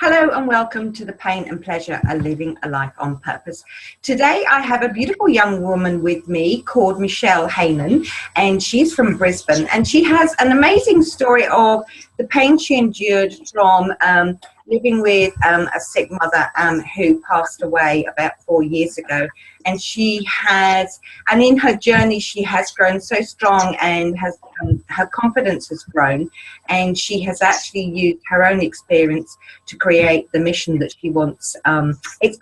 Hello and welcome to the Pain and Pleasure of Living a Life on Purpose. Today I have a beautiful young woman with me called Michelle Heynen, and she's from Brisbane, and she has an amazing story of the pain she endured from living with a sick mother who passed away about 4 years ago. And and in her journey, she has grown so strong, and her confidence has grown, and she has actually used her own experience to create the mission that she wants. It's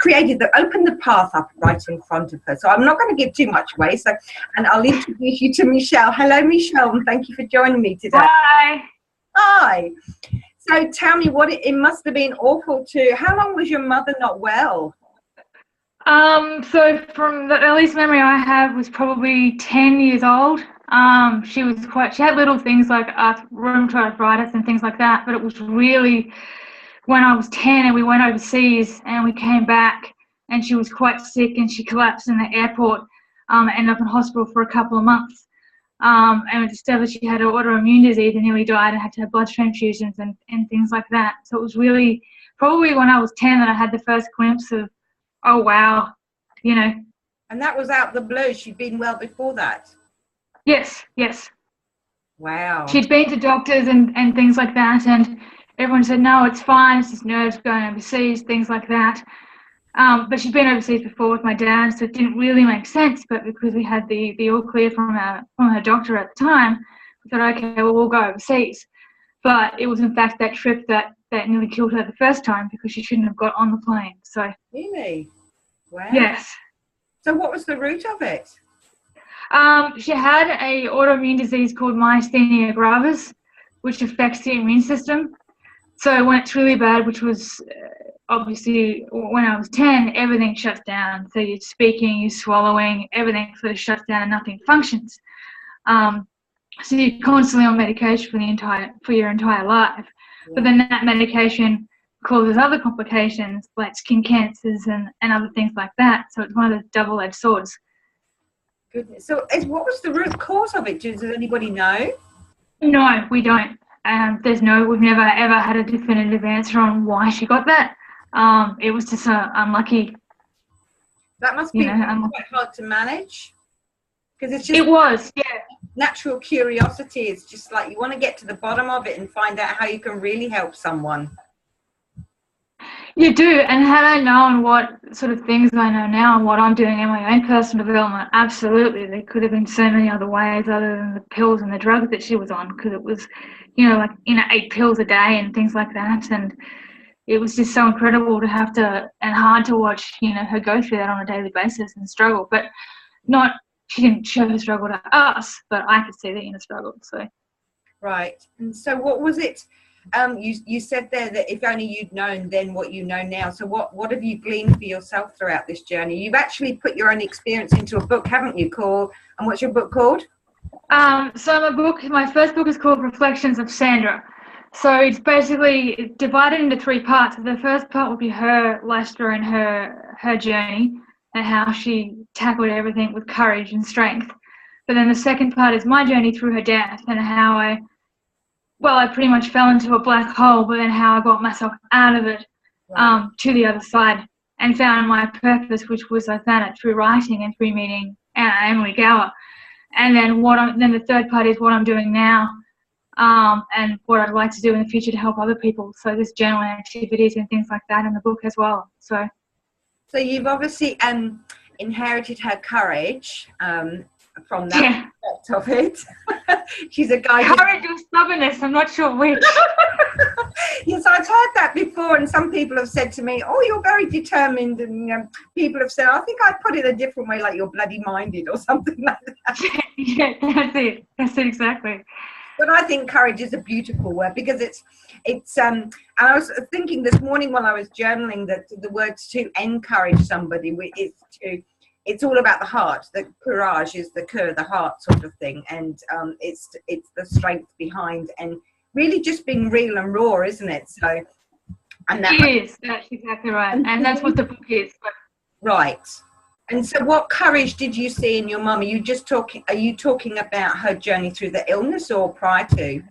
opened the path up right in front of her. So I'm not going to give too much away. And I'll introduce you to Michelle. Hello, Michelle, and thank you for joining me today. Hi. Hi. So tell me, it must have been awful too. How long was your mother not well? So from the earliest memory I have was probably 10 years old. She had little things like rheumatoid arthritis and things like that, but it was really when I was 10 and we went overseas and we came back and she was quite sick and she collapsed in the airport, ended up in hospital for a couple of months. And we discovered she had an autoimmune disease and nearly died and had to have blood transfusions and things like that. So it was really probably when I was 10 that I had the first glimpse of, oh, wow, you know. And that was out the blue. She'd been well before that? Yes. Wow. She'd been to doctors and things like that, and everyone said, no, it's fine, it's just nerves going overseas, things like that. But she'd been overseas before with my dad, so it didn't really make sense. But because we had the all clear from her doctor at the time, we thought, okay, well, we'll go overseas. But it was in fact that trip that nearly killed her the first time because she shouldn't have got on the plane. So really? Wow. Yes. So what was the root of it? She had a autoimmune disease called myasthenia gravis, which affects the immune system. So when it's really bad, which was obviously when I was 10, everything shuts down. So you're speaking, you're swallowing, everything sort of shuts down and nothing functions. So you're constantly on medication for your entire life. Yeah. But then that medication causes other complications like skin cancers and other things like that. So it's one of those double-edged swords. Goodness. So what was the root cause of it? Does anybody know? No, we don't. We've never ever had a definitive answer on why she got that. It was just unlucky. That must be quite hard to manage. Because it was, yeah. Natural curiosity is just like you want to get to the bottom of it and find out how you can really help someone. You do, and had I known what sort of things I know now and what I'm doing in my own personal development, absolutely, there could have been so many other ways other than the pills and the drugs that she was on, because it was, 8 pills a day and things like that, and it was just so incredible to have to, and hard to watch, her go through that on a daily basis and struggle, but she didn't show her struggle to us, but I could see the inner struggle, so. Right, and so what was it? You said there that if only you'd known then what you know now. So what have you gleaned for yourself throughout this journey? You've actually put your own experience into a book, haven't you, and what's your book called? So my first book is called Reflections of Sandra. So it's basically divided into 3 parts. The first part would be her life story and her journey and how she tackled everything with courage and strength. But then the second part is my journey through her death and how I pretty much fell into a black hole, but then how I got myself out of it to the other side and found my purpose, which was I found it through writing and through meeting Emily Gower. And then then the third part is what I'm doing now and what I'd like to do in the future to help other people. So there's journaling activities and things like that in the book as well. So you've obviously inherited her courage from that aspect of it. She's a guy. Courage or stubbornness, I'm not sure which. Yes, I've heard that before, and some people have said to me, oh, you're very determined, and people have said, I think I'd put it a different way, like you're bloody minded or something like that. Yeah, that's it exactly. But I think courage is a beautiful word because it's and I was thinking this morning while I was journaling that the words to encourage somebody is to, it's all about the heart. The courage is the heart sort of thing, and it's the strength behind, and really just being real and raw, isn't it? So, and that is, that's exactly right, and that's what the book is. Right. And so, what courage did you see in your mum? Are you talking about her journey through the illness, or prior to?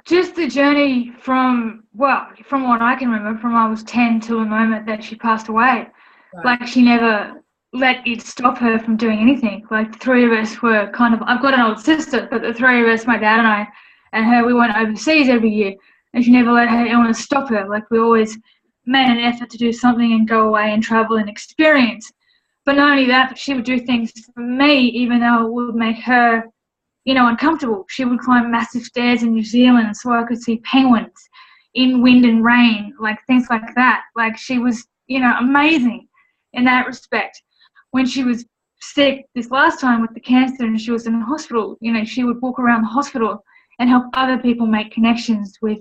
just the journey from what I can remember, from I was 10 to the moment that she passed away. Right. Like, she never let it stop her from doing anything. Like, the three of us were kind of, I've got an older sister, but the three of us, my dad and I and her, we went overseas every year, and she never let her illness stop her. Like, we always made an effort to do something and go away and travel and experience. But not only that, but she would do things for me, even though it would make her, uncomfortable. She would climb massive stairs in New Zealand so I could see penguins in wind and rain, like things like that. Like, she was, amazing in that respect. When she was sick this last time with the cancer and she was in the hospital, she would walk around the hospital and help other people make connections with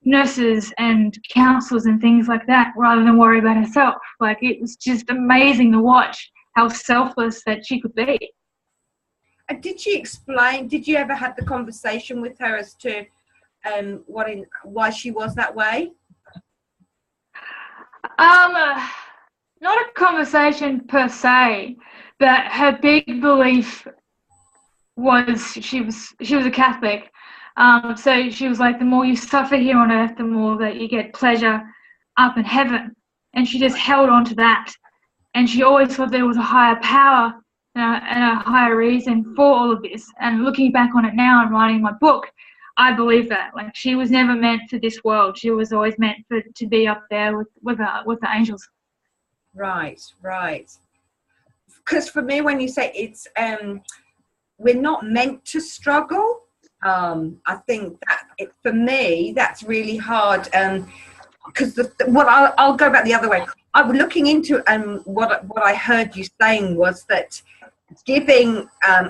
nurses and counsellors and things like that, rather than worry about herself. Like, it was just amazing to watch how selfless that she could be. Did she explain, did you ever have the conversation with her as to why she was that way? Not a conversation per se, but her big belief was she was a Catholic. So she was like, the more you suffer here on earth, the more that you get pleasure up in heaven. And she just held on to that. And she always thought there was a higher power and a higher reason for all of this. And looking back on it now and writing my book, I believe that. Like, she was never meant for this world. She was always meant to be up there with the angels. Right. Because for me, when you say it's, we're not meant to struggle, I think that for me, that's really hard. Because I'll go back the other way. I was looking into what I heard you saying was that giving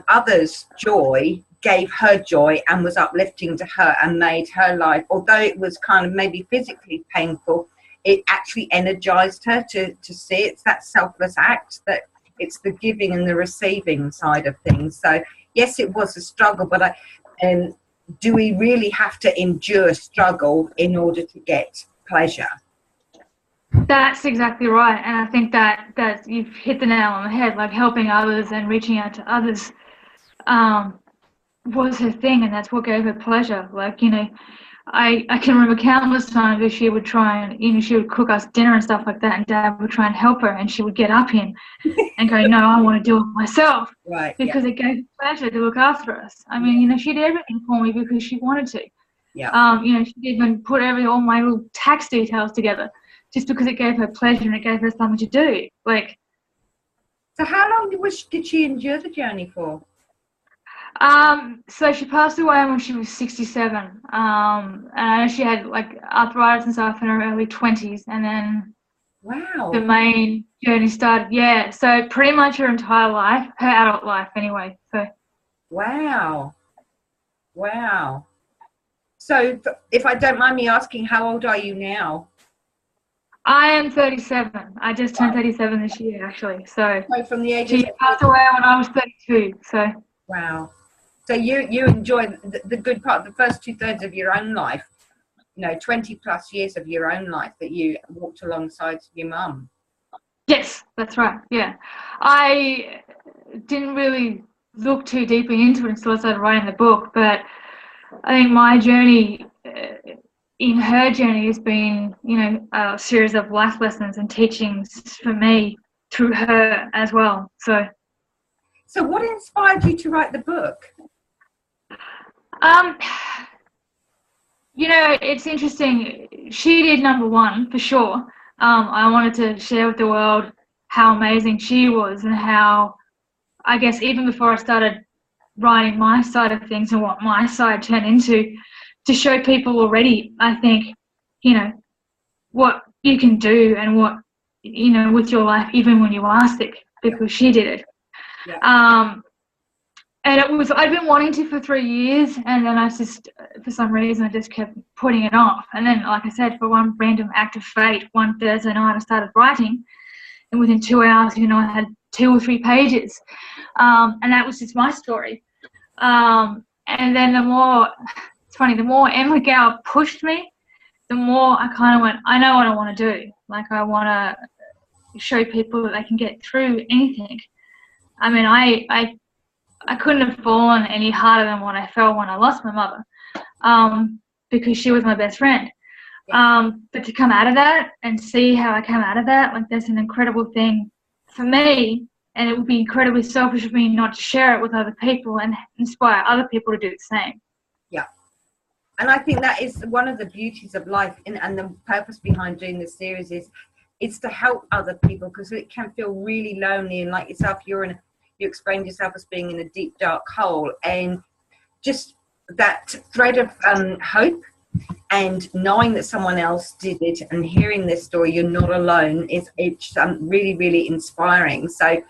others joy gave her joy and was uplifting to her and made her life, although it was kind of maybe physically painful, it actually energized her to see it's that selfless act, that it's the giving and the receiving side of things. So yes, it was a struggle, but do we really have to endure struggle in order to get pleasure? That's exactly right. And I think that you've hit the nail on the head. Like, helping others and reaching out to others was her thing, and that's what gave her pleasure. Like, I can remember countless times that she would try and, she would cook us dinner and stuff like that, and Dad would try and help her, and she would get up in and go, no, I want to do it myself. Right. Because it gave her pleasure to look after us. I mean, she did everything for me because she wanted to. Yeah. She even put all my little tax details together just because it gave her pleasure and it gave her something to do. Like, so how long did she endure the journey for? So she passed away when she was 67. And I know she had like arthritis and stuff in her early 20s, and then wow, the main journey started. Yeah, so pretty much her entire life, her adult life anyway. So wow. So if I don't mind me asking, how old are you now? I am 37. I just turned 37 this year, actually. So from the age she passed away when I was 32. So wow. So you enjoy the good part, the first 2/3 of your own life, 20 plus years of your own life that you walked alongside your mum. Yes, that's right. Yeah, I didn't really look too deeply into it until I started writing the book, but I think my journey in her journey has been, a series of life lessons and teachings for me through her as well. So what inspired you to write the book? It's interesting. She did number one for sure. I wanted to share with the world how amazing she was, and how, I guess, even before I started writing my side of things and what my side turned into, to show people already, I think, what you can do and what, with your life, even when you are sick, because she did it. Yeah. And I'd been wanting to for 3 years, and then for some reason, I just kept putting it off. And then, like I said, for one random act of fate, one Thursday night I started writing, and within 2 hours, I had 2 or 3 pages. And that was just my story. And then the more Emma Gow pushed me, the more I kind of went, I know what I want to do. Like, I want to show people that they can get through anything. I mean, I couldn't have fallen any harder than what I fell when I lost my mother. because she was my best friend. But to come out of that and see how I came out of that, like, that's an incredible thing for me, and it would be incredibly selfish of me not to share it with other people and inspire other people to do the same. Yeah. And I think that is one of the beauties of life, and the purpose behind doing this series is it's to help other people, because it can feel really lonely, and like yourself, you explained yourself as being in a deep dark hole, and just that thread of hope and knowing that someone else did it and hearing this story, you're not alone, it's really, really inspiring. So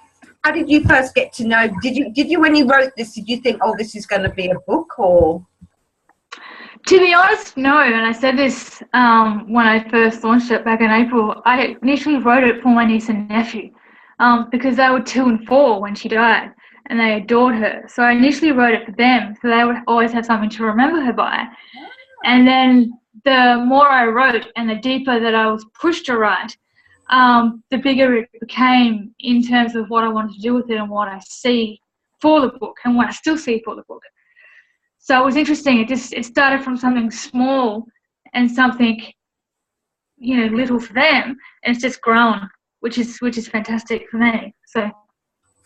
how did you first get to know, did you when you wrote this, did you think, oh, this is going to be a book? Or to be honest, no. And I said this when I first launched it back in April. I initially wrote it for my niece and nephew because they were 2 and 4 when she died, and they adored her. So I initially wrote it for them, so they would always have something to remember her by. And then the more I wrote and the deeper that I was pushed to write, the bigger it became in terms of what I wanted to do with it and what I see for the book and what I still see for the book. So it was interesting. It started from something small and something, little for them, and it's just grown, which is fantastic for me. So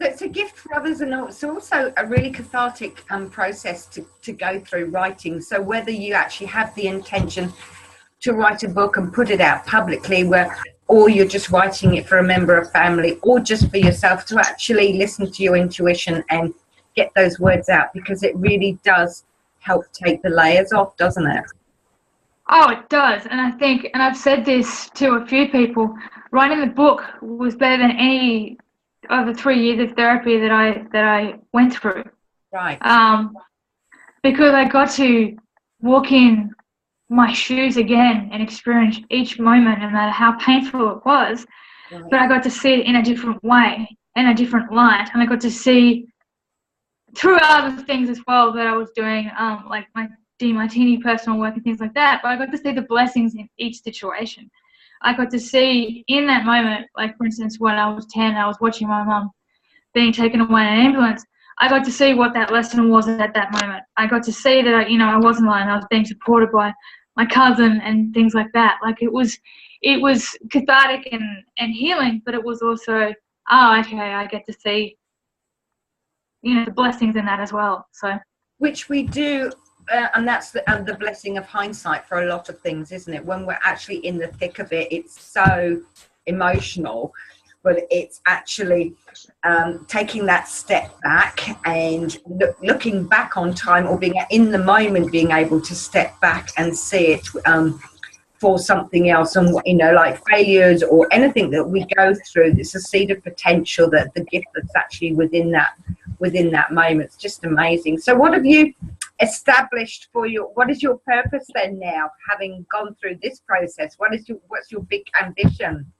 it's a gift for others, and it's also a really cathartic process to go through writing. So whether you actually have the intention to write a book and put it out publicly, or you're just writing it for a member of family, or just for yourself, to actually listen to your intuition and get those words out, because it really does help take the layers off, doesn't it? Oh, it does. And I think, and I've said this to a few people, writing the book was better than any of the 3 years of therapy that I went through. Right. Because I got to walk in my shoes again and experience each moment, no matter how painful it was. Right. But I got to see it in a different way, in a different light, and I got to see through other things as well that I was doing, like my DMartini personal work and things like that. But I got to see the blessings in each situation. I got to see in that moment, like, for instance, when I was 10, I was watching my mum being taken away in an ambulance. I got to see what that lesson was at that moment. I got to see that, I wasn't alone. I was being supported by my cousin and things like that. Like, it was cathartic and healing, but it was also, okay, I get to see, the blessings in that as well. So, which we do. And that's the blessing of hindsight for a lot of things, isn't it? When we're actually in the thick of it, it's so emotional, but it's actually taking that step back and looking back on time, or being in the moment, being able to step back and see it for something else. And, like failures or anything that we go through, it's a seed of potential, that the gift that's actually within that moment. It's just amazing. So what have you established what is your purpose then now, having gone through this process? What's your big ambition?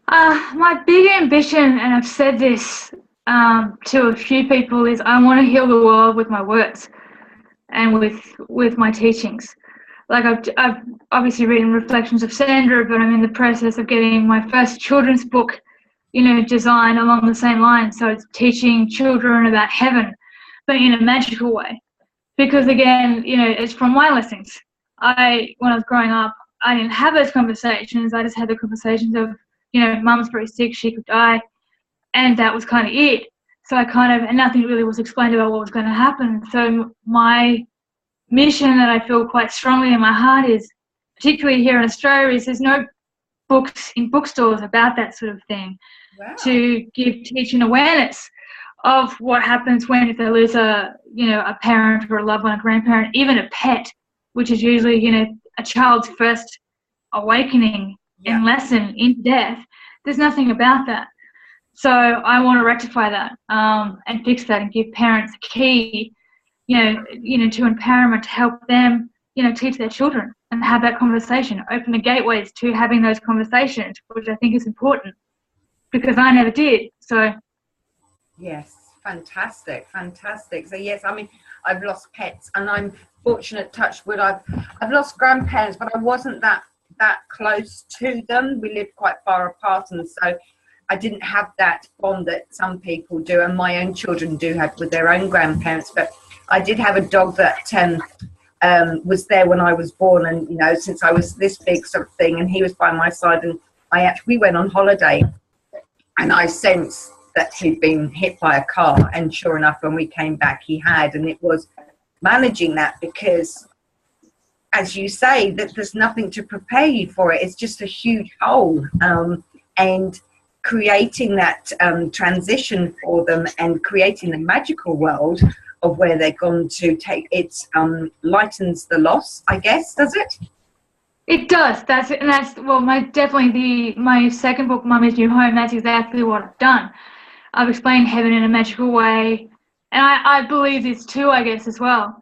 My big ambition, and I've said this to a few people, is I want to heal the world with my words and with my teachings. Like, I've obviously written Reflections of Sandra, but I'm in the process of getting my first children's book, designed along the same lines. So it's teaching children about heaven, but in a magical way. Because again, it's from my lessons. When I was growing up, I didn't have those conversations. I just had the conversations of, mum's very sick, she could die, and that was kind of it. So and nothing really was explained about what was going to happen. So my mission that I feel quite strongly in my heart is, particularly here in Australia, is there's no books in bookstores about that sort of thing. Wow. To give teaching awareness of what happens if they lose a parent or a loved one, a grandparent, even a pet, which is usually, a child's first awakening and lesson in death. There's nothing about that. So I want to rectify that and fix that, and give parents a key, to empowerment, to help them, teach their children and have that conversation, open the gateways to having those conversations, which I think is important, because I never did. So yes, fantastic. So yes, I've lost pets, and I'm fortunate, touch wood, I've lost grandparents, but I wasn't that close to them. We lived quite far apart, and so I didn't have that bond that some people do, and my own children do have with their own grandparents. But I did have a dog that was there when I was born, and you know, since I was this big sort of thing, and he was by my side, and we went on holiday, and I sensed that he'd been hit by a car, and sure enough, when we came back, he had. And it was managing that, because as you say, that there's nothing to prepare you for it. It's just a huge hole, and creating that transition for them, and creating a magical world of where they're going to take it, lightens the loss, I guess, does it? It does. That's well, my second book, Mummy's New Home. That's exactly what I've done. I've explained heaven in a magical way, and I believe this too, I guess, as well.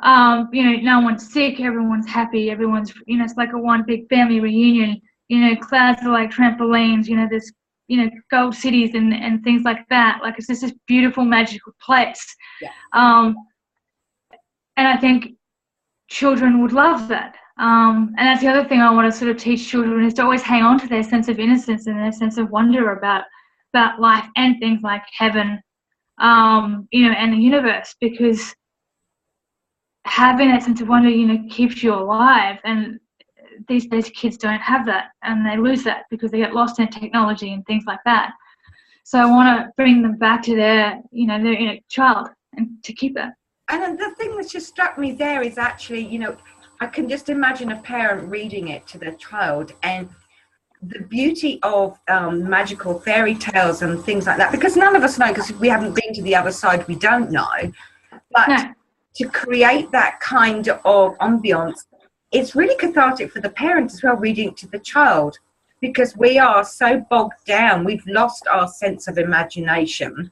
You know, no one's sick, everyone's happy, everyone's, you know, it's like a one big family reunion. You know, clouds are like trampolines. You know, there's, you know, gold cities and things like that. Like, it's just this beautiful, magical place. Yeah. And I think children would love that. And that's the other thing I want to sort of teach children, is to always hang on to their sense of innocence and their sense of wonder about life and things like heaven, you know, and the universe, because having that sense of wonder, you know, keeps you alive. And these days kids don't have that, and they lose that because they get lost in technology and things like that. So I want to bring them back to their, you know, their inner child, and to keep that. And the thing that just struck me there is actually, you know, I can just imagine a parent reading it to their child, and the beauty of magical fairy tales and things like that, because none of us know, because we haven't been to the other side, we don't know. But No. to create that kind of ambience, it's really cathartic for the parent as well, reading it to the child, because we are so bogged down. We've lost our sense of imagination.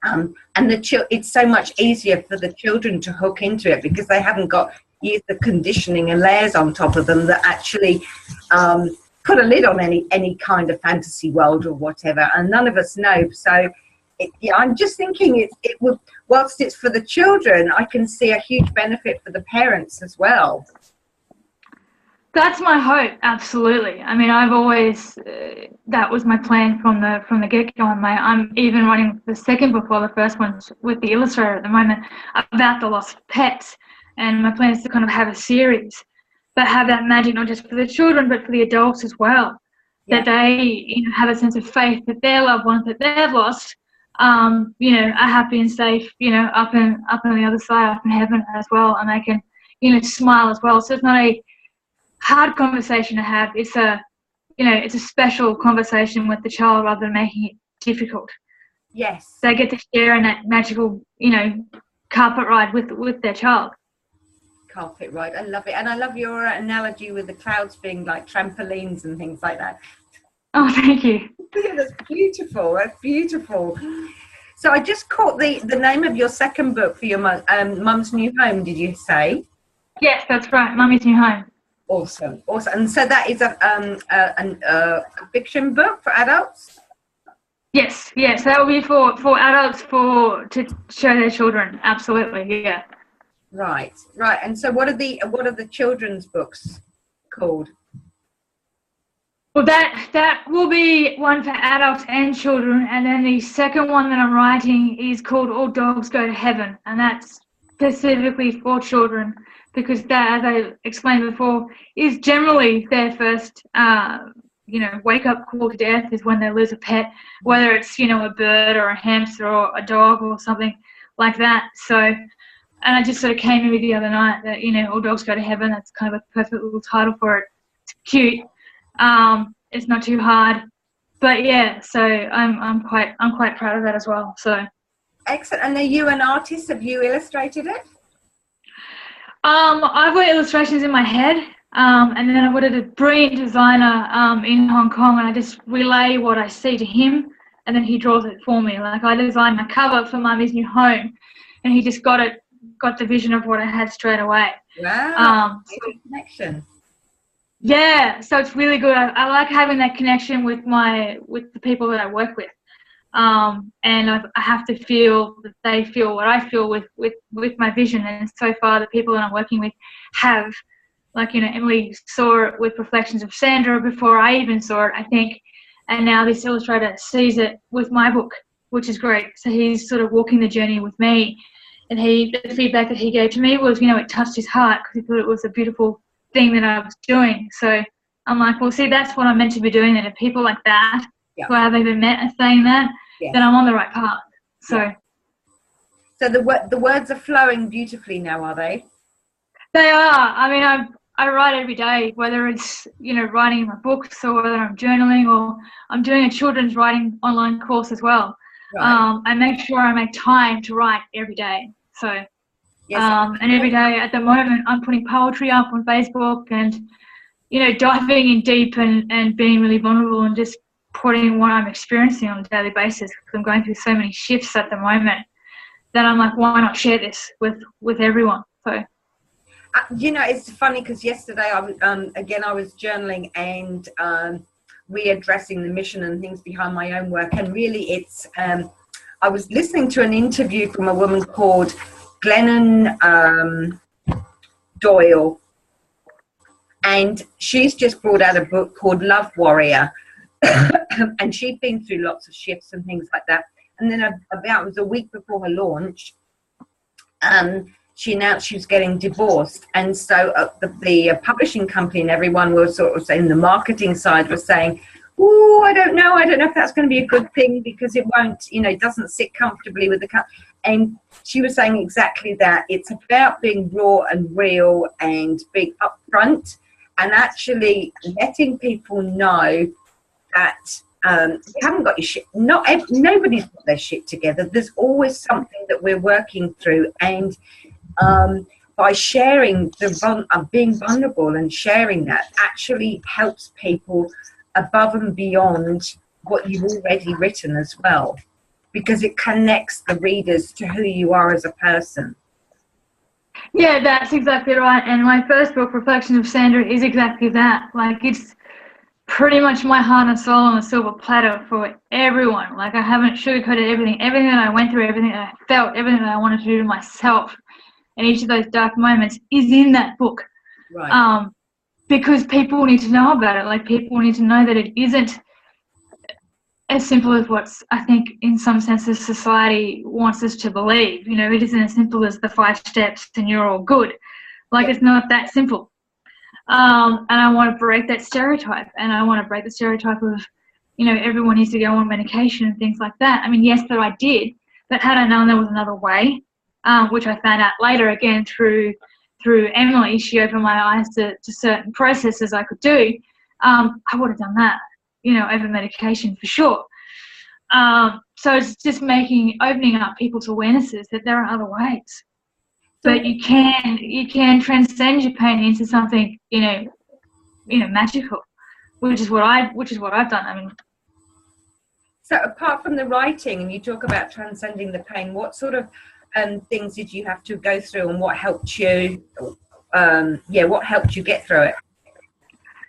And it's so much easier for the children to hook into it, because they haven't got years of conditioning and layers on top of them that actually put a lid on any kind of fantasy world or whatever. And none of us know. So I'm just thinking it would, whilst it's for the children, I can see a huge benefit for the parents as well. That's my hope, absolutely. I mean, I've always that was my plan from the get-go. I'm even writing the second book, while the first one's with the illustrator at the moment, about the lost pets. And my plan is to kind of have a series, but have that magic not just for the children, but for the adults as well. Yeah. That they, you know, have a sense of faith that their loved ones that they've lost, you know, are happy and safe, you know, up on the other side, up in heaven as well, and they can, you know, smile as well. So it's not a hard conversation to have. It's a, you know, it's a special conversation with the child rather than making it difficult. Yes. They get to share in that magical, you know, carpet ride with their child. Carpet ride, I love it. And I love your analogy with the clouds being like trampolines and things like that. Oh, thank you. Yeah, that's beautiful. That's beautiful. So I just caught the name of your second book for your Mum's New Home, did you say? Yes, that's right. Mummy's New Home. Awesome. And so that is a fiction book for adults? Yes. So that will be for adults to show their children. Absolutely, yeah. Right. And so what are the children's books called? Well, that will be one for adults and children, and then the second one that I'm writing is called All Dogs Go to Heaven, and that's specifically for children, because that, as I explained before, is generally their first, you know, wake-up call to death is when they lose a pet, whether it's, you know, a bird or a hamster or a dog or something like that. So, and I just sort of came in with the other night that, you know, All Dogs Go to Heaven. That's kind of a perfect little title for it. It's cute. It's not too hard, but yeah. So I'm quite proud of that as well. So excellent. And are you an artist? Have you illustrated it? I've got illustrations in my head, and then I've got a brilliant designer in Hong Kong, and I just relay what I see to him, and then he draws it for me. Like, I designed my cover for Mummy's New Home, and he just got the vision of what I had straight away. Wow, connection. Yeah, so it's really good. I like having that connection with the people that I work with, and I have to feel that they feel what I feel with my vision. And so far, the people that I'm working with have, like, you know, Emily saw it with Reflections of Sandra before I even saw it, I think, and now this illustrator sees it with my book, which is great. So he's sort of walking the journey with me, And the feedback that he gave to me was, it touched his heart because he thought it was a beautiful thing that I was doing. So I'm like, well, see, that's what I'm meant to be doing. And if people like that, who I haven't even met, are saying that, then I'm on the right path. So, so the words are flowing beautifully now, are they? They are. I mean, I write every day, whether it's, writing in my books or whether I'm journaling or I'm doing a children's writing online course as well. Right. I make sure I make time to write every day. So, and every day at the moment I'm putting poetry up on Facebook and, diving in deep and being really vulnerable and just putting what I'm experiencing on a daily basis, because I'm going through so many shifts at the moment that I'm like, why not share this with everyone? So. It's funny because yesterday I was journaling and readdressing the mission and things behind my own work, and really it's I was listening to an interview from a woman called Glennon Doyle, and she's just brought out a book called Love Warrior, and she'd been through lots of shifts and things like that, and then it was a week before her launch, she announced she was getting divorced, and so the publishing company and everyone was sort of saying, the marketing side was saying, "Oh, I don't know if that's going to be a good thing because it won't, it doesn't sit comfortably with the company." And she was saying exactly that. It's about being raw and real and being upfront and actually letting people know that you haven't got your shit. Nobody's got their shit together. There's always something that we're working through, and by sharing being vulnerable and sharing that actually helps people above and beyond what you've already written as well, because it connects the readers to who you are as a person. Yeah, that's exactly right. And my first book, Reflections of Sandra, is exactly that. Like, it's pretty much my heart and soul on a silver platter for everyone. Like, I haven't sugarcoated everything that I went through, everything that I felt, everything that I wanted to do to myself. And each of those dark moments is in that book. Right. Because people need to know about it. Like, people need to know that it isn't as simple as what's, I think, in some senses, society wants us to believe. It isn't as simple as the 5 steps and you're all good. Like, It's not that simple. And I want to break that stereotype. And I want to break the stereotype of, everyone needs to go on medication and things like that. I mean, yes, that I did. But had I known there was another way, which I found out later again through Emily, she opened my eyes to certain processes I could do. I would have done that, over medication for sure. So it's just opening up people's awarenesses that there are other ways. But you can transcend your pain into something, magical, which is what I've done. I mean. So apart from the writing, and you talk about transcending the pain, what sort of things did you have to go through, and what helped you? What helped you get through it?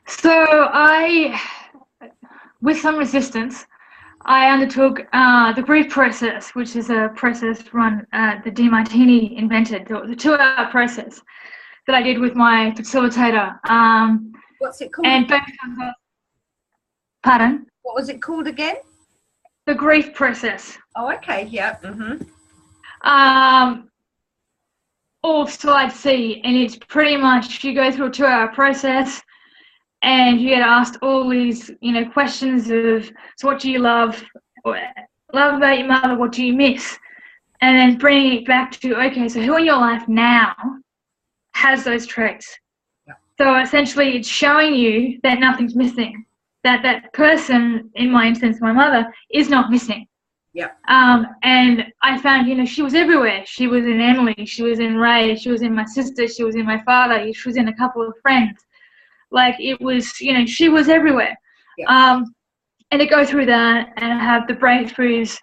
So with some resistance, I undertook the grief process, which is a process run that DeMartini invented. The 2-hour process that I did with my facilitator. What's it called? And pardon? What was it called again? The grief process. Oh, okay. Yeah. Mm-hmm. All slide C, and it's pretty much you go through a 2-hour process and you get asked all these questions of, so what do you love about your mother, what do you miss, and then bringing it back to, okay, so who in your life now has those traits? Yeah. So essentially it's showing you that nothing's missing, that person, in my instance my mother, is not missing. Yeah. And I found, she was everywhere. She was in Emily, she was in Ray, she was in my sister, she was in my father, she was in a couple of friends. Like, it was, she was everywhere. Yeah. And to go through that and have the breakthroughs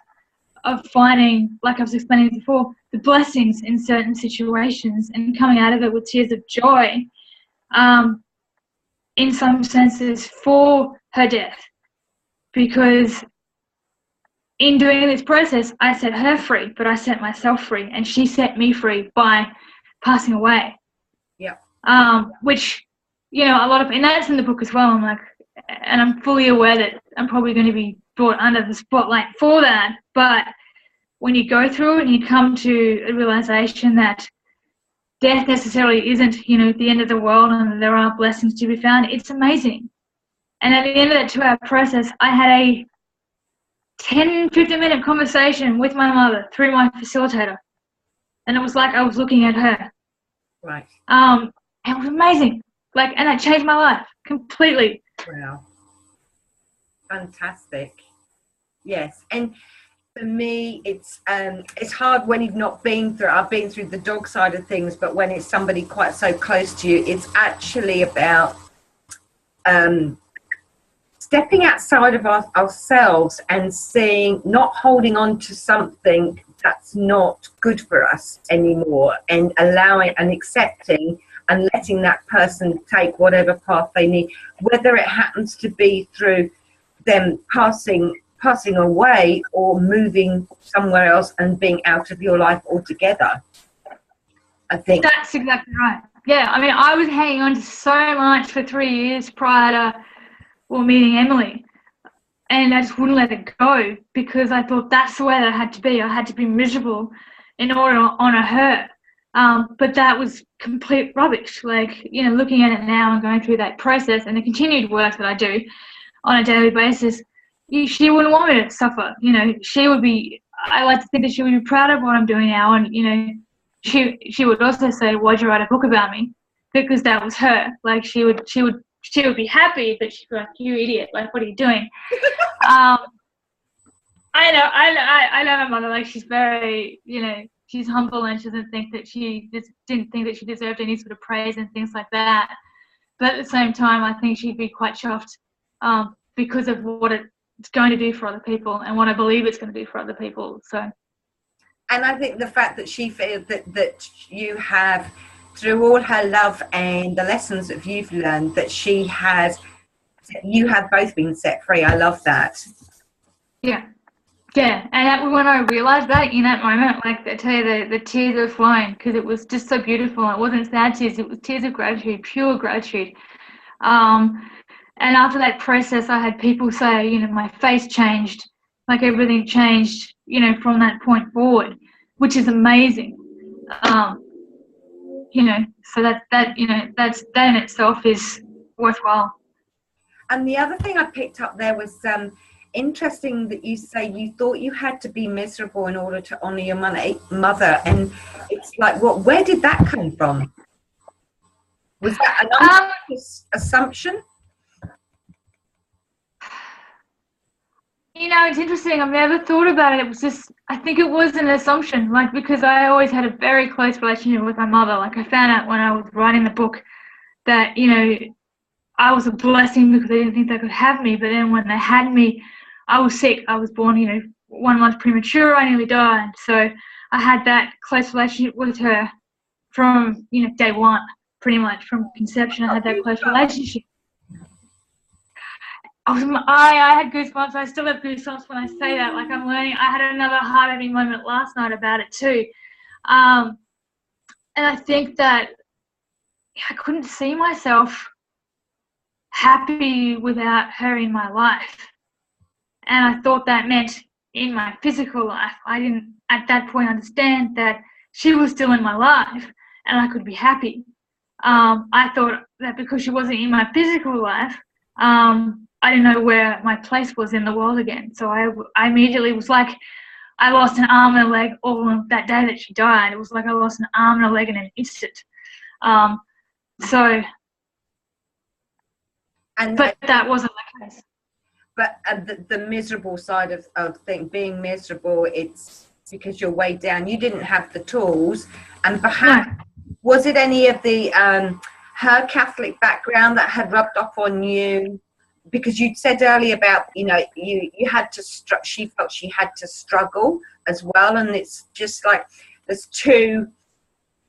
of finding, like I was explaining before, the blessings in certain situations and coming out of it with tears of joy, in some senses, for her death. Because in doing this process, I set her free, but I set myself free, and she set me free by passing away. Yeah. Which, a lot of, and that's in the book as well. I'm like, and I'm fully aware that I'm probably going to be brought under the spotlight for that, but when you go through it and you come to a realization that death necessarily isn't, you know, the end of the world and there are blessings to be found, it's amazing. And at the end of that 2-hour process, I had a 10, 15-minute conversation with my mother through my facilitator. And it was like I was looking at her. Right. It was amazing. Like, and it changed my life completely. Wow. Fantastic. Yes. And for me, it's hard when you've not been through. I've been through the dog side of things, but when it's somebody quite so close to you, it's actually about stepping outside of ourselves and seeing, not holding on to something that's not good for us anymore, and allowing and accepting and letting that person take whatever path they need, whether it happens to be through them passing away or moving somewhere else and being out of your life altogether. I think that's exactly right. Yeah, I mean, I was hanging on to so much for 3 years prior to meeting Emily, and I just wouldn't let it go because I thought that's the way that I had to be. I had to be miserable in order to honour her. But that was complete rubbish. Like, you know, looking at it now and going through that process and the continued work that I do on a daily basis, she wouldn't want me to suffer. You know, she would be, I like to think that she would be proud of what I'm doing now. And, you know, she would also say, why'd you write a book about me? Because that was her. Like, she would be happy, but she'd be like, you idiot, like, what are you doing? I know, I love my mother. Like, she's very, you know, she's humble and she didn't think that she deserved any sort of praise and things like that. But at the same time, I think she'd be quite chuffed because of what it's going to do for other people and what I believe it's going to do for other people. So, and I think the fact that she feels that you have, through all her love and the lessons that you've learned, that you have both been set free. I love that. Yeah, and when I realised that in that moment, like I tell you, the tears were flowing because it was just so beautiful. It wasn't sad tears; it was tears of gratitude, pure gratitude. And after that process, I had people say, you know, my face changed, like everything changed, you know, from that point forward, which is amazing. You know, so that you know, that in itself is worthwhile. And the other thing I picked up there was interesting that you say you thought you had to be miserable in order to honour your mother, and it's like, where did that come from? Was that an unconscious assumption? You know, it's interesting. I've never thought about it. It was just, I think it was an assumption, like, because I always had a very close relationship with my mother. Like, I found out when I was writing the book that, you know, I was a blessing because they didn't think they could have me. But then when they had me, I was sick. I was born, you know, 1 month premature. I nearly died. So I had that close relationship with her from, you know, day one, pretty much from conception. I had that close relationship. I had goosebumps. I still have goosebumps when I say that. Like, I'm learning. I had another heart-opening moment last night about it too. And I think that I couldn't see myself happy without her in my life. And I thought that meant in my physical life. I didn't at that point understand that she was still in my life and I could be happy. I thought that because she wasn't in my physical life, I didn't know where my place was in the world again. So I immediately was like, I lost an arm and a leg all on that day that she died. It was like I lost an arm and a leg in an instant. But that wasn't the case. But the miserable side of being miserable, it's because you're weighed down. You didn't have the tools. And perhaps, was it any of the her Catholic background that had rubbed off on you? Because you said earlier about, you know, you had to, she felt she had to struggle as well. And it's just like, there's two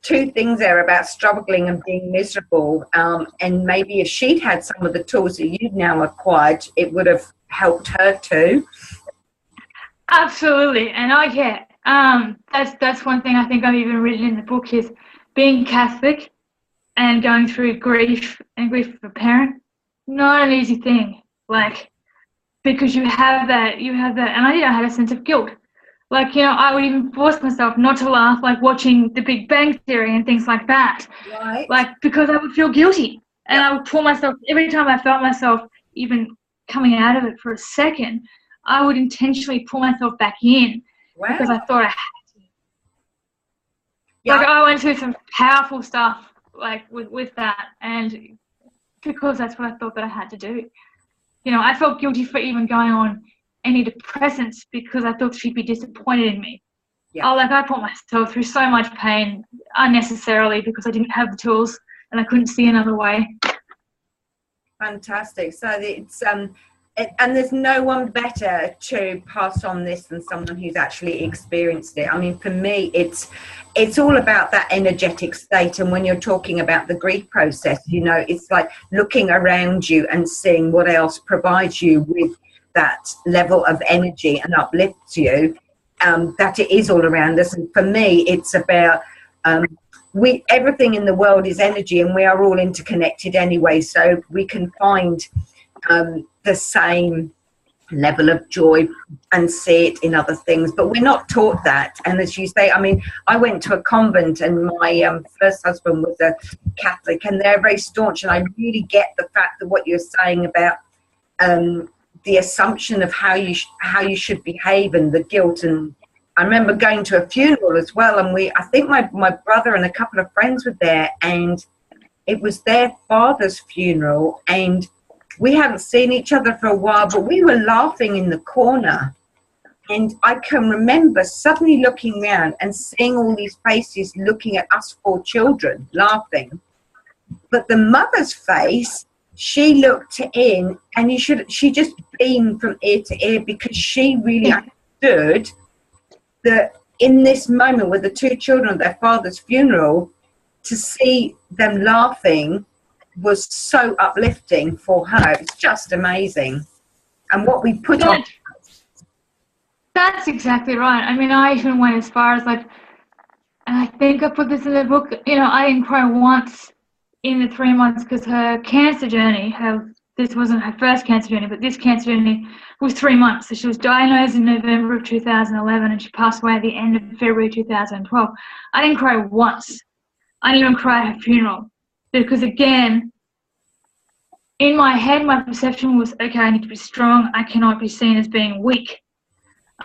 things there about struggling and being miserable. And maybe if she'd had some of the tools that you've now acquired, it would have helped her too. Absolutely. And that's one thing I think I've even written in the book is being Catholic and going through grief of a parent. Not an easy thing, like, because you have that, and I had a sense of guilt. Like, you know, I would even force myself not to laugh, like watching The Big Bang Theory and things like that. Right. Like, because I would feel guilty. And Yep. I would pull myself, every time I felt myself even coming out of it for a second, I would intentionally pull myself back in because Wow. I thought I had to. Yeah. Like, I went through some powerful stuff, like, with that. And because that's what I thought that I had to do. You know, I felt guilty for even going on antidepressants because I thought she'd be disappointed in me. Yeah. Oh, like I put myself through so much pain unnecessarily because I didn't have the tools and I couldn't see another way. Fantastic. So it's and there's no one better to pass on this than someone who's actually experienced it. I mean, for me, it's all about that energetic state. And when you're talking about the grief process, you know, it's like looking around you and seeing what else provides you with that level of energy and uplifts you, that it is all around us. And for me, it's about everything in the world is energy, and we are all interconnected anyway, so we can find the same level of joy and see it in other things, but we're not taught that. And as you say, I mean, I went to a convent, and my first husband was a Catholic, and they're very staunch, and I really get the fact that what you're saying about the assumption of how you should behave and the guilt. And I remember going to a funeral as well, and I think my brother and a couple of friends were there, and it was their father's funeral, and we hadn't seen each other for a while, but we were laughing in the corner. And I can remember suddenly looking around and seeing all these faces looking at us four children laughing. But the mother's face, she looked in, and she just beamed from ear to ear, because she really understood that in this moment with the two children at their father's funeral, to see them laughing was so uplifting for her. It's just amazing. And what we put on. That's exactly right. I mean, I even went as far as like, and I think I put this in the book, you know, I didn't cry once in the 3 months because her cancer journey, this wasn't her first cancer journey, but this cancer journey was 3 months. So she was diagnosed in November of 2011 and she passed away at the end of February 2012. I didn't cry once. I didn't even cry at her funeral because, again, in my head, my perception was, okay, I need to be strong. I cannot be seen as being weak.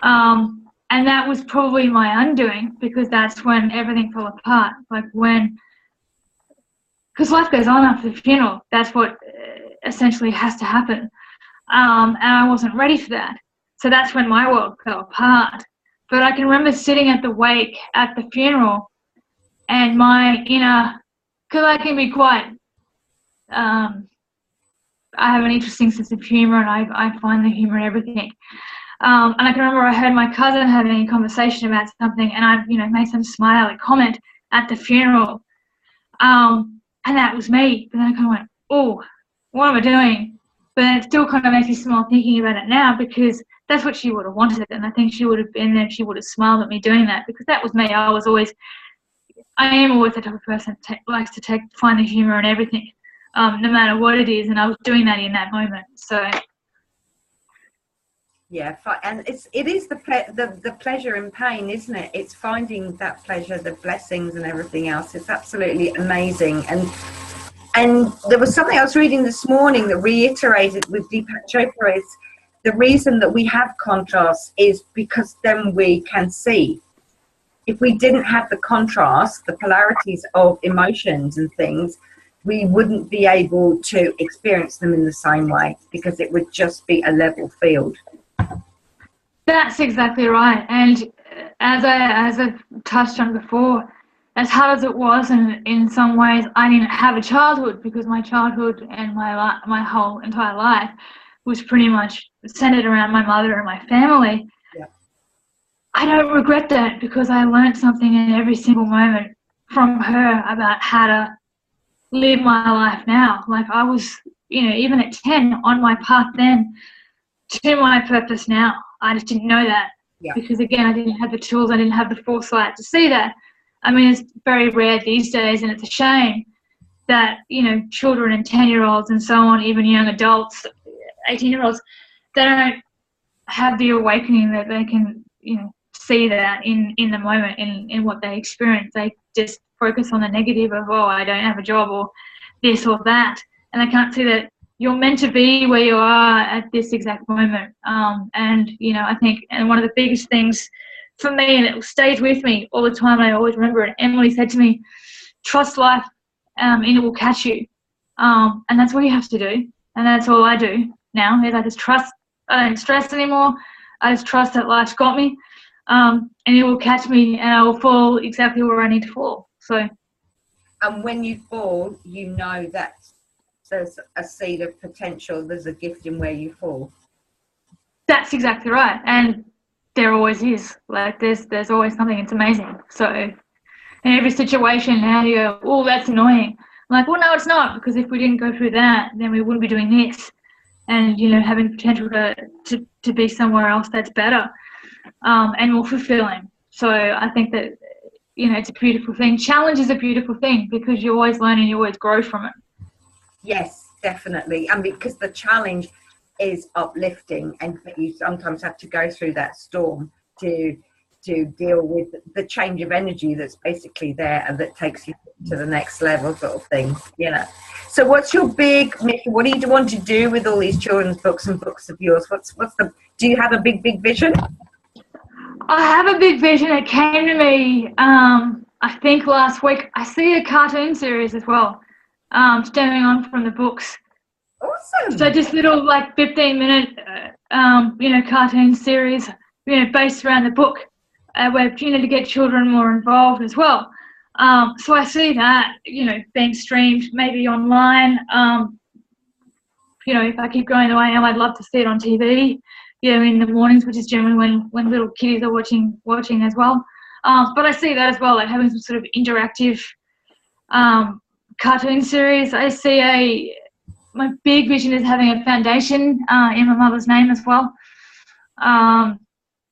And that was probably my undoing, because that's when everything fell apart. Like because life goes on after the funeral. That's what essentially has to happen. And I wasn't ready for that. So that's when my world fell apart. But I can remember sitting at the wake at the funeral, and my inner, because I can be quite, I have an interesting sense of humour, and I find the humour in everything. And I can remember I heard my cousin having a conversation about something, and I, made some smiley comment at the funeral. And that was me. But then I kind of went, oh, what am I doing? But it still kind of makes me smile thinking about it now, because that's what she would have wanted. And I think she would have been there, she would have smiled at me doing that, because that was me. I am always the type of person that likes to find the humour in everything, no matter what it is. And I was doing that in that moment. So. Yeah, and it is the pleasure in pain, isn't it? It's finding that pleasure, the blessings and everything else. It's absolutely amazing. And there was something I was reading this morning that reiterated with Deepak Chopra is the reason that we have contrast is because then we can see. If we didn't have the contrast, the polarities of emotions and things, we wouldn't be able to experience them in the same way, because it would just be a level field. That's exactly right. And as I touched on before, as hard as it was, and in some ways I didn't have a childhood, because my childhood and my whole entire life was pretty much centered around my mother and my family. Yeah. I don't regret that, because I learned something in every single moment from her about how to live my life now. Like I was, even at 10, on my path then to my purpose now. I just didn't know that, because, again, I didn't have the tools, I didn't have the foresight to see that. I mean, it's very rare these days, and it's a shame that, children and 10-year-olds and so on, even young adults, 18-year-olds, they don't have the awakening that they can, see that in the moment, in what they experience. They just focus on the negative of, oh, I don't have a job or this or that, and they can't see that you're meant to be where you are at this exact moment. And, I think, and one of the biggest things for me, and it stays with me all the time, and I always remember it, Emily said to me, trust life, and it will catch you. And that's what you have to do. And that's all I do now, is I just trust. I don't stress anymore. I just trust that life's got me, and it will catch me, and I will fall exactly where I need to fall. So. And when you fall, you know that there's a seed of potential, there's a gift in where you fall. That's exactly right. And there always is. Like, there's always something. It's amazing. So in every situation, how do you go, oh, that's annoying? I'm like, well, no, it's not, because if we didn't go through that, then we wouldn't be doing this. And, having potential to be somewhere else that's better, and more fulfilling. So I think that, it's a beautiful thing. Challenge is a beautiful thing, because you always learn and you always grow from it. Yes, definitely. And because the challenge is uplifting, and you sometimes have to go through that storm to deal with the change of energy that's basically there and that takes you to the next level, sort of thing. So what's your big mission? What do you want to do with all these children's books and books of yours? Do you have a big vision? I have a big vision. It came to me, I think last week. I see a cartoon series as well, stemming on from the books. Awesome. So just little 15-minute, cartoon series, based around the book, where, to get children more involved as well. So I see that, being streamed maybe online. If I keep going the way I am, I'd love to see it on TV, in the mornings, which is generally when little kiddies are watching as well. But I see that as well, like having some sort of interactive cartoon series. I see my big vision is having a foundation in my mother's name as well.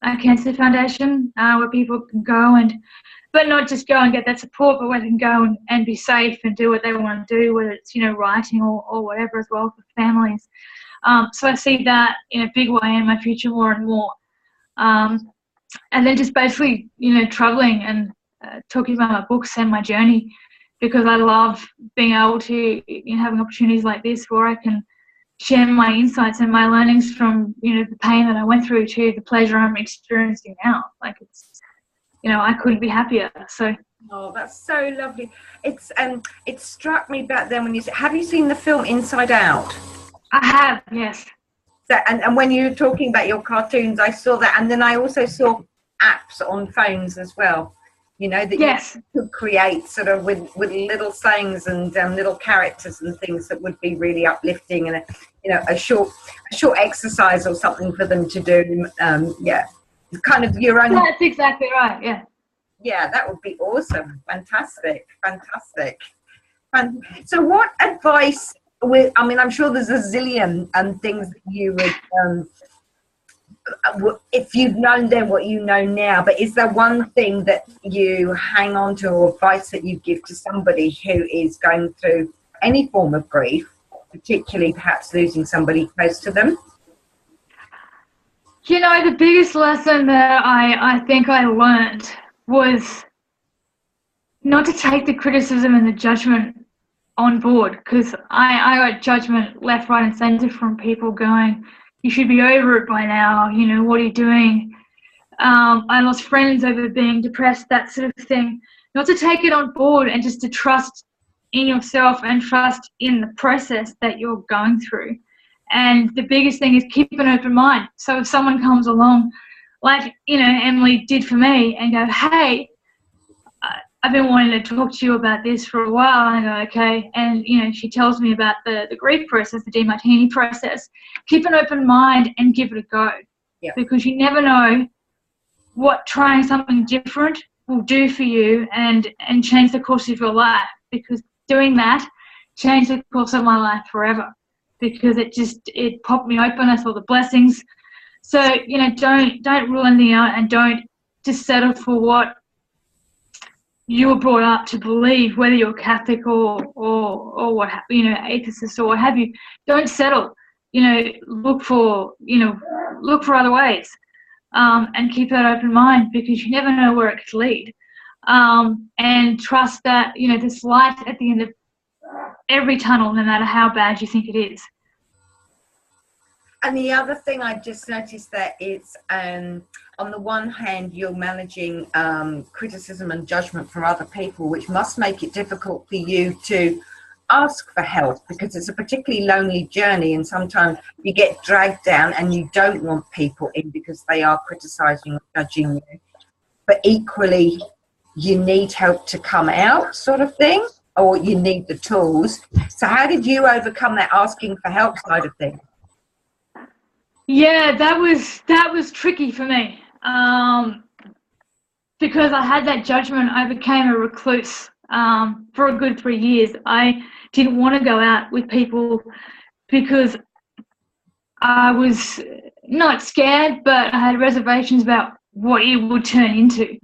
A cancer foundation, where people can go but not just go and get that support, but where they can go and be safe and do what they want to do, whether it's, writing or whatever as well for families. So I see that in a big way in my future more and more. And then just basically, traveling and talking about my books and my journey, because I love being able to, having opportunities like this where I can share my insights and my learnings from, the pain that I went through to the pleasure I'm experiencing now. Like, it's, I couldn't be happier. So. Oh, that's so lovely. It struck me back then when you said, have you seen the film Inside Out? I have, yes. So, and when you were talking about your cartoons, I saw that. And then I also saw apps on phones as well, that yes. you could create sort of with little sayings and little characters and things that would be really uplifting, and a short exercise or something for them to do. Kind of your own. That's exactly right. Yeah. Yeah, that would be awesome. Fantastic. So what advice I'm sure there's a zillion things that you would, if you'd known then what you know now, but is there one thing that you hang on to, or advice that you give to somebody who is going through any form of grief, particularly perhaps losing somebody close to them? The biggest lesson that I think I learned was not to take the criticism and the judgment on board, because I got judgment left, right and centre from people going, you should be over it by now, what are you doing? I lost friends over being depressed, that sort of thing. Not to take it on board, and just to trust in yourself and trust in the process that you're going through. And the biggest thing is keep an open mind. So if someone comes along, like, Emily did for me, and go, hey, I've been wanting to talk to you about this for a while. And I go, okay. And, she tells me about the grief process, the DeMartini process. Keep an open mind and give it a go. Yeah. Because you never know what trying something different will do for you and change the course of your life. Because doing that changed the course of my life forever. Because it popped me open. I saw the blessings. So, don't rule anything out, and don't just settle for what you were brought up to believe, whether you're Catholic or what, atheist or what have you. Don't settle. Look for other ways. and keep that open mind, because you never know where it could lead. And trust that, there's light at the end of every tunnel, no matter how bad you think it is. And the other thing I just noticed that it's, on the one hand, you're managing criticism and judgment from other people, which must make it difficult for you to ask for help, because it's a particularly lonely journey, and sometimes you get dragged down and you don't want people in because they are criticizing or judging you. But equally, you need help to come out, sort of thing, or you need the tools. So how did you overcome that asking for help side of things? Yeah, that was tricky for me, because I had that judgment. I became a recluse for a good 3 years. I didn't want to go out with people because I was not scared, but I had reservations about what it would turn into,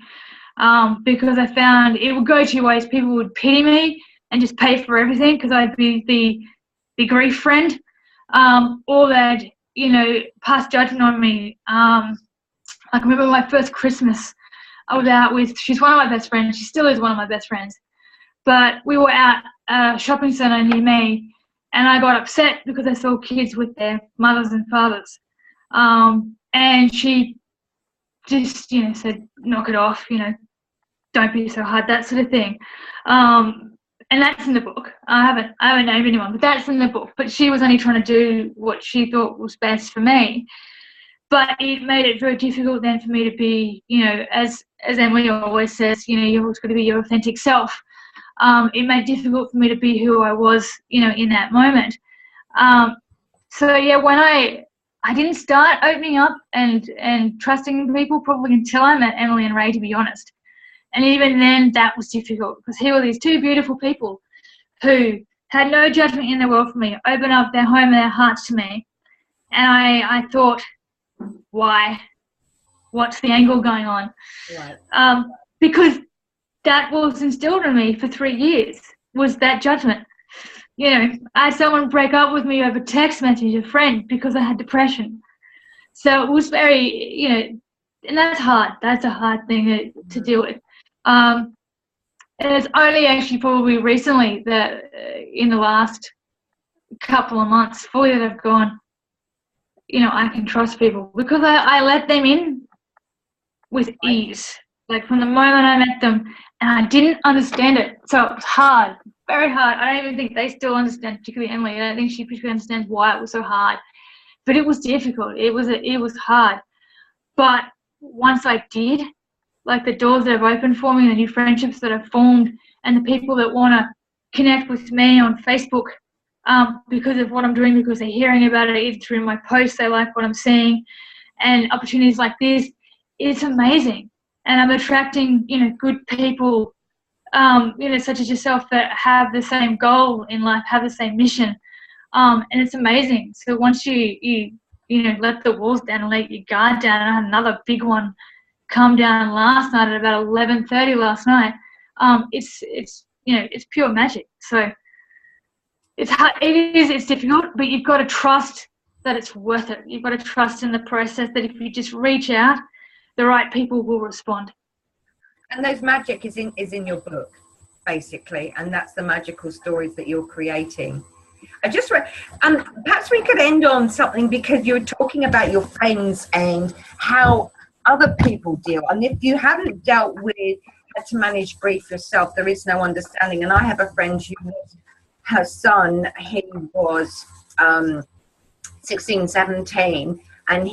because I found it would go two ways. People would pity me and just pay for everything because I'd be the grief friend, or they'd pass judgment on me. I can remember my first Christmas I was out with, she's one of my best friends, she still is one of my best friends, but we were out at a shopping centre near me, and I got upset because I saw kids with their mothers and fathers, and she just said, knock it off, don't be so hard, that sort of thing. And that's in the book. I haven't named anyone, but that's in the book. But she was only trying to do what she thought was best for me. But it made it very difficult then for me to be, as Emily always says, you've always got to be your authentic self. It made it difficult for me to be who I was, in that moment. So yeah, when I didn't start opening up and trusting people probably until I met Emily and Ray, to be honest. And even then, that was difficult, because here were these two beautiful people who had no judgment in the world for me, opened up their home and their hearts to me. And I thought, why? What's the angle going on? Right. Because that was instilled in me for 3 years, was that judgment. I had someone break up with me over text message, a friend, because I had depression. So it was very, and that's hard. That's a hard thing to deal with. And it's only actually probably recently that in the last couple of months fully that I've gone, I can trust people, because I let them in with ease. Like from the moment I met them, and I didn't understand it. So it was hard, very hard. I don't even think they still understand, particularly Emily. I don't think she particularly understands why it was so hard. But it was difficult. It was hard. But once I did, like the doors that have opened for me, the new friendships that have formed, and the people that want to connect with me on Facebook because of what I'm doing, because they're hearing about it either through my posts, they like what I'm seeing, and opportunities like this, it's amazing. And I'm attracting, good people, such as yourself, that have the same goal in life, have the same mission, and it's amazing. So once you let the walls down and let your guard down, and I had another big one come down last night at about 11:30 last night. It's pure magic. So it's hard. It's difficult, but you've got to trust that it's worth it. You've got to trust in the process, that if you just reach out, the right people will respond. And those magic is in your book, basically, and that's the magical stories that you're creating. I just read, perhaps we could end on something, because you were talking about your friends and how other people deal, and if you haven't dealt with how to manage grief yourself, there is no understanding. And I have a friend who, her son, he was 16, 17, and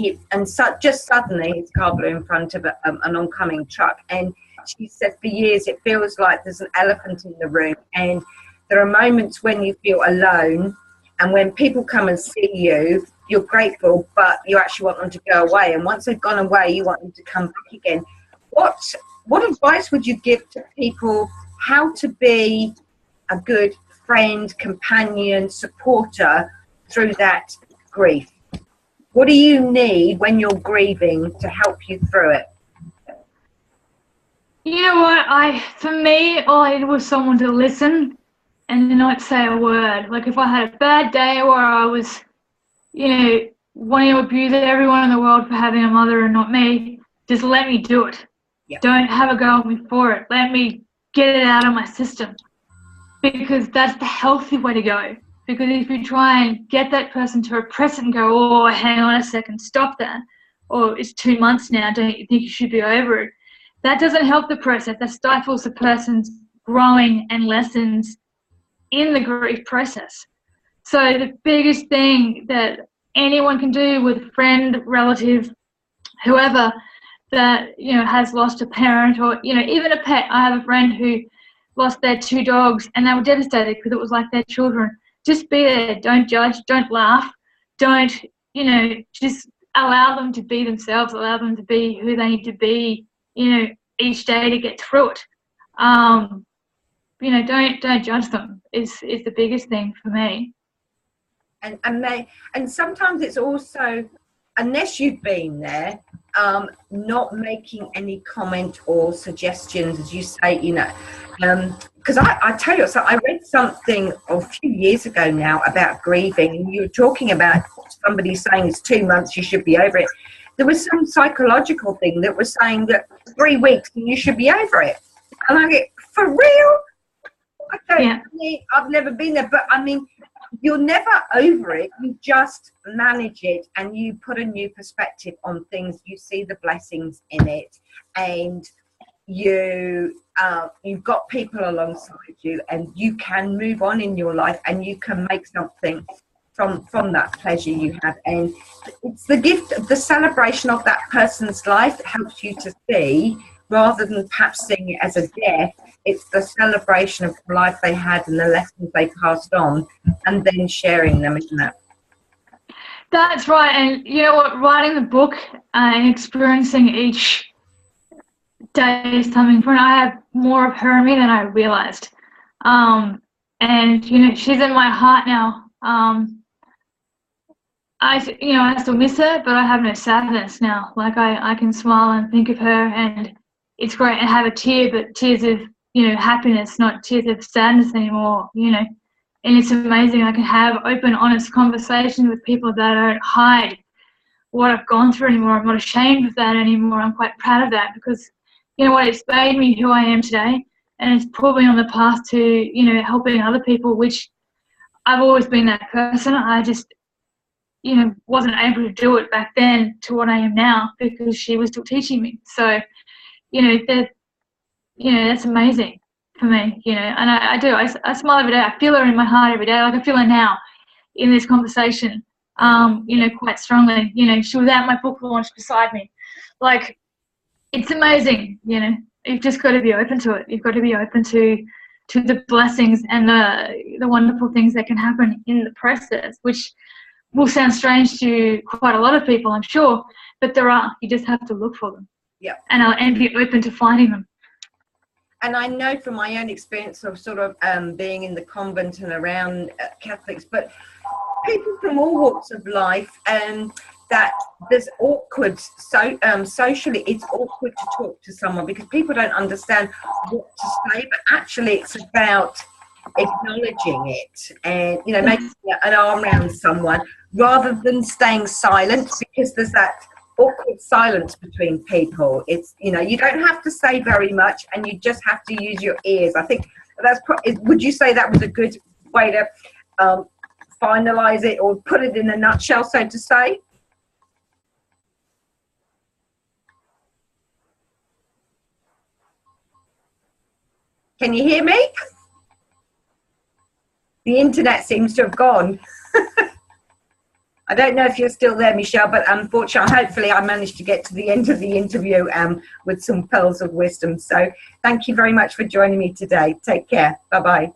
just suddenly his car blew in front of an oncoming truck, and she said for years it feels like there's an elephant in the room, and there are moments when you feel alone, and when people come and see you, you're grateful, but you actually want them to go away. And once they've gone away, you want them to come back again. What advice would you give to people how to be a good friend, companion, supporter through that grief? What do you need when you're grieving to help you through it? You know what? For me, all I needed was someone to listen and not say a word. Like if I had a bad day, or I was, wanting to abuse everyone in the world for having a mother and not me. Just let me do it. Yeah. Don't have a go at me for it. Let me get it out of my system, because that's the healthy way to go. Because if you try and get that person to repress it and go, oh, hang on a second, stop that, or it's 2 months now, don't you think you should be over it? That doesn't help the process. That stifles the person's growing and lessons in the grief process. So the biggest thing that anyone can do with a friend, relative, whoever that, you know, has lost a parent, or, you know, even a pet. I have a friend who lost their 2 dogs and they were devastated because it was like their children. Just be there. Don't judge. Don't laugh. Don't, you know, just allow them to be themselves. Allow them to be who they need to be, you know, each day to get through it. You know, don't judge them is the biggest thing for me. And sometimes it's also, unless you've been there, not making any comment or suggestions, as you say, you know, because I tell you, so I read something a few years ago now about grieving, and you were talking about somebody saying it's 2 months, you should be over it. There was some psychological thing that was saying that 3 weeks and you should be over it. And I get, for real? I don't, I've never been there, but I mean, you're never over it. You just manage it, and you put a new perspective on things. You see the blessings in it, and you've got people alongside you, and you can move on in your life, and you can make something from that pleasure you have. And it's the gift, the celebration of that person's life that helps you to see, rather than perhaps seeing it as a death. It's the celebration of the life they had and the lessons they passed on, and then sharing them, isn't it? That's right. And you know what, writing the book and experiencing each day something different, I have more of her in me than I realized. And you know, she's in my heart now. I still miss her, but I have no sadness now. Like I can smile and think of her, and it's great, and have a tear, but tears of, you know, happiness, not tears of sadness anymore, you know. And it's amazing. I can have open, honest conversations with people that I don't hide what I've gone through anymore. I'm not ashamed of that anymore. I'm quite proud of that, because, you know what, it's made me who I am today, and it's put me on the path to, you know, helping other people, which I've always been that person. I just, you know, wasn't able to do it back then to what I am now, because she was still teaching me. So, you know, that's amazing for me, you know, and I do. I smile every day. I feel her in my heart every day. Like I feel her now in this conversation, you know, quite strongly. You know, she was at my book launch beside me. Like, it's amazing, you know. You've just got to be open to it. You've got to be open to the blessings and the wonderful things that can happen in the process, which will sound strange to quite a lot of people, I'm sure, but there are. You just have to look for them. Yeah. And be open to finding them. And I know from my own experience of sort of being in the convent and around Catholics, but people from all walks of life, that there's awkward, socially it's awkward to talk to someone because people don't understand what to say, but actually it's about acknowledging it and, you know, making an arm around someone rather than staying silent, because there's that awkward silence between people. It's, you know, you don't have to say very much and you just have to use your ears. I think that's would you say that was a good way to finalize it or put it in a nutshell, so to say? Can you hear me? The internet seems to have gone. I don't know if you're still there, Michelle, but unfortunately, hopefully I managed to get to the end of the interview with some pearls of wisdom. So thank you very much for joining me today. Take care. Bye-bye.